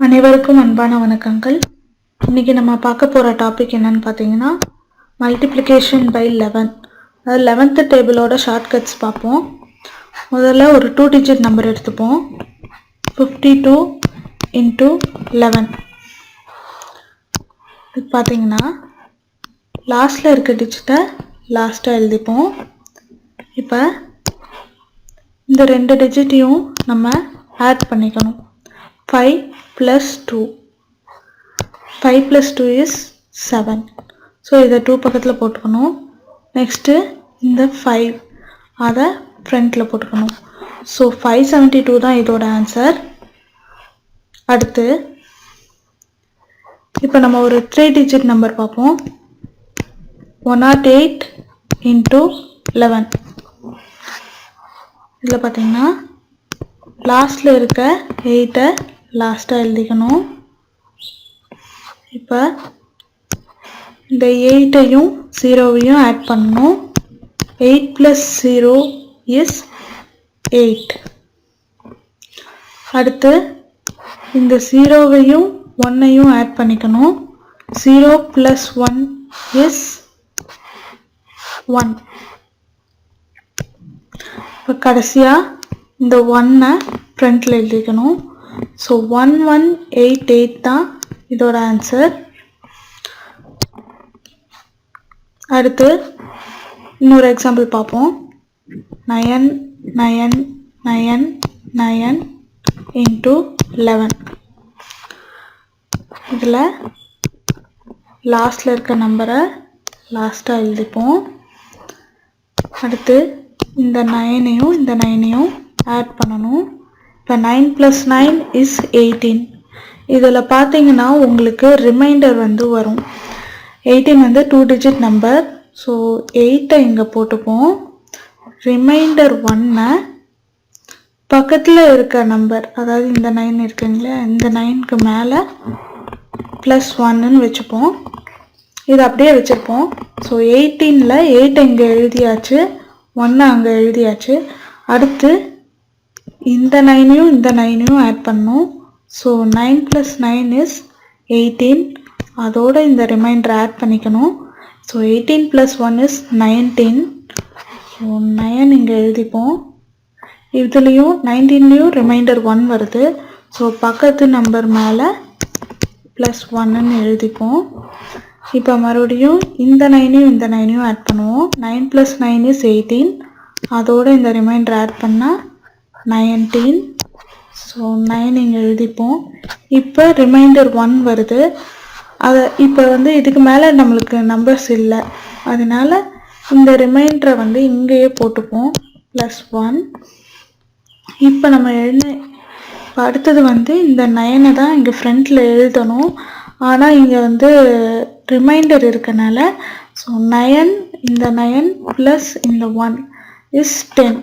அனைவருக்கும் அன்பான வணக்கங்கள். இன்னைக்கு நம்ம பார்க்க போகிற டாபிக் என்னன்னு பார்த்தீங்கன்னா மல்டிப்ளிகேஷன் பை 11. அதாவது 11th டேபிளோட ஷார்ட்கட்ஸ் பார்ப்போம். முதல்ல ஒரு 2 டிஜிட் நம்பர் எடுத்துப்போம். 52 into 11. இது பார்த்தீங்கன்னா லாஸ்டில் இருக்க டிஜிட்டை லாஸ்ட்டாக எழுதிப்போம். இப்போ இந்த 2 டிஜிட்டையும் நம்ம ஆட் பண்ணிக்கணும். 5 plus 2. 5 plus 2 is 7. ஸோ இதை 2 பக்கத்தில் போட்டுக்கணும். நெக்ஸ்ட்டு இந்த 5 அதை ஃப்ரண்ட்டில் போட்டுக்கணும். ஸோ 572 தான் இதோட ஆன்சர். அடுத்து இப்போ நம்ம ஒரு 3 டிஜிட் நம்பர் பார்ப்போம். 108 into 11. இதில் பார்த்தீங்கன்னா லாஸ்டில் இருக்க 8-ஐ லாஸ்ட்டாக எழுதிக்கணும். இப்போ இந்த 8-ஐயும் 0-வையும் ஆட் பண்ணணும். 8 plus 0 is 8. அடுத்து இந்த 0-வையும் 1-ஐயும் ஆட் பண்ணிக்கணும். 0 plus 1 is 1. இப்போ கடைசியாக இந்த 1-ஐ ஃப்ரண்ட்டில் எழுதிக்கணும். ஸோ 1188 தான் இதோட ஆன்சர். அடுத்து இன்னொரு எக்ஸாம்பிள் பார்ப்போம். 9999 into 11. இதில் லாஸ்டில் இருக்க நம்பரை லாஸ்ட்டாக எழுதிப்போம். அடுத்து இந்த 9-ஐயும் இந்த 9-ஐயும் ஆட் பண்ணணும். இப்போ 9 plus 9 is 18. இதில் பார்த்தீங்கன்னா உங்களுக்கு ரிமைண்டர் வரும். 18 2 டிஜிட் நம்பர். ஸோ 8-ஐ இங்கே போட்டுப்போம். ரிமைண்டர் 1-ஐ பக்கத்தில் இருக்க நம்பர், அதாவது இந்த 9 இருக்குங்களா, இந்த 9க்கு மேலே ப்ளஸ் 1ன்னு வச்சுப்போம். இதை அப்படியே வச்சுருப்போம். ஸோ 18-ல் 8 இங்கே எழுதியாச்சு, 1 அங்கே எழுதியாச்சு. அடுத்து இந்த 9-ஐயும் இந்த 9-ஐயும் ஆட் பண்ணணும். So 9 plus 9 is 18. அதோட இந்த ரிமைண்டர் ஆட் பண்ணிக்கணும். So 18 plus 1 is 19. ஸோ 9 இங்கே எழுதிப்போம். இதுலேயும் 19லேயும் ரிமைண்டர் 1 வருது. ஸோ பக்கத்து நம்பர் மேலே ப்ளஸ் 1ன்னு எழுதிப்போம். இப்போ மறுபடியும் இந்த 9-ஐயும் இந்த 9-ஐயும் ஆட் பண்ணுவோம். 9 plus 9 is 18. அதோட இந்த ரிமைண்டர் ஆட் பண்ணால் 19. ஸோ 9 இங்கே எழுதிப்போம். இப்போ ரிமைண்டர் 1 வருது. அதை இப்போ இதுக்கு மேலே நம்மளுக்கு நம்பர்ஸ் இல்லை, அதனால இந்த ரிமைண்டரை இங்கேயே போட்டுப்போம், ப்ளஸ் 1. இப்போ நம்ம இப்போ அடுத்தது இந்த 9-ஐ தான் இங்கே ஃப்ரண்ட்டில் எழுதணும். ஆனால் இங்கே ரிமைண்டர் இருக்கனால ஸோ 9 இந்த 9 ப்ளஸ் இந்த 1 is 10.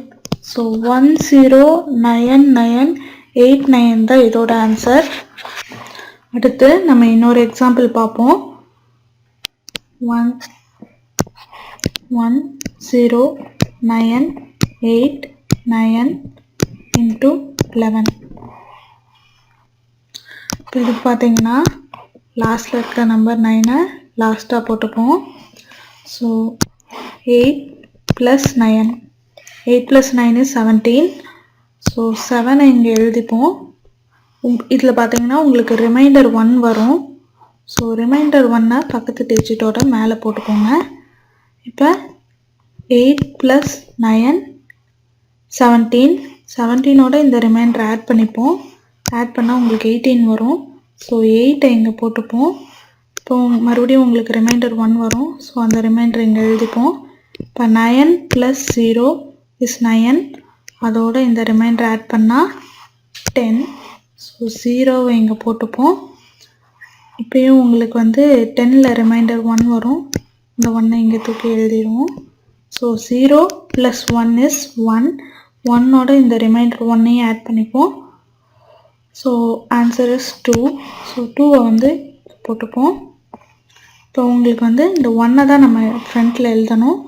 ஸோ 109989 தான் இதோட ஆன்சர். அடுத்து நம்ம இன்னொரு எக்ஸாம்பிள் பார்ப்போம். 11098 into 11. இப்போ இது பார்த்தீங்கன்னா லாஸ்டில் இருக்க நம்பர் 9-ஐ லாஸ்ட்டாக போட்டுப்போம். So 8 plus 9. 8 plus 9 is 17. So 7-ஐ இங்கே எழுதிப்போம். இதில் பார்த்தீங்கன்னா உங்களுக்கு ரிமைண்டர் 1 வரும். ஸோ ரிமைண்டர் 1-ஐ பக்கத்து டிஜிட்டோட மேலே போட்டுக்கோங்க. இப்போ 8 plus 9 17. 17ஓட இந்த ரிமைண்டர் ஆட் பண்ணிப்போம். ஆட் பண்ணால் உங்களுக்கு 18 வரும். ஸோ 8-ஐ இங்கே போட்டுப்போம். இப்போ மறுபடியும் உங்களுக்கு ரிமைண்டர் 1 வரும். ஸோ அந்த ரிமைண்டர் இங்கே எழுதிப்போம். இப்போ 9 plus 0 is 9. அதோட இந்த ரிமைண்டர் ஆட் பண்ணால் 10. ஸோ 0-வை இங்கே போட்டுப்போம். இப்போயும் உங்களுக்கு 10ல் ரிமைண்டர் 1 வரும். இந்த 1-ஐ இங்கே தூக்கி எழுதிடுவோம். So 0 plus 1 is 1. 1ஓட இந்த ரிமைண்டர் 1-ஐயும் ஆட் பண்ணிப்போம். So answer is 2. ஸோ 2-வை போட்டுப்போம். இப்போ உங்களுக்கு இந்த 1-ஐ தான் நம்ம ஃப்ரண்ட்டில் எழுதணும்.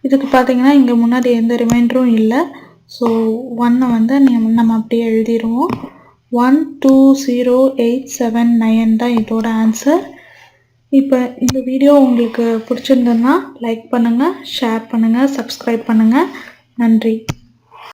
இதுக்கு பார்த்தீங்கன்னா இங்கே முன்னாடி எந்த ரிமைண்டரும் இல்லை. ஸோ 1-ஐ நம்ம அப்படியே எழுதிடுவோம். 120,879 தான் இதோட ஆன்சர். இப்போ இந்த வீடியோ உங்களுக்கு பிடிச்சிருந்ததுன்னா லைக் பண்ணுங்கள், ஷேர் பண்ணுங்கள், சப்ஸ்கிரைப் பண்ணுங்கள். நன்றி.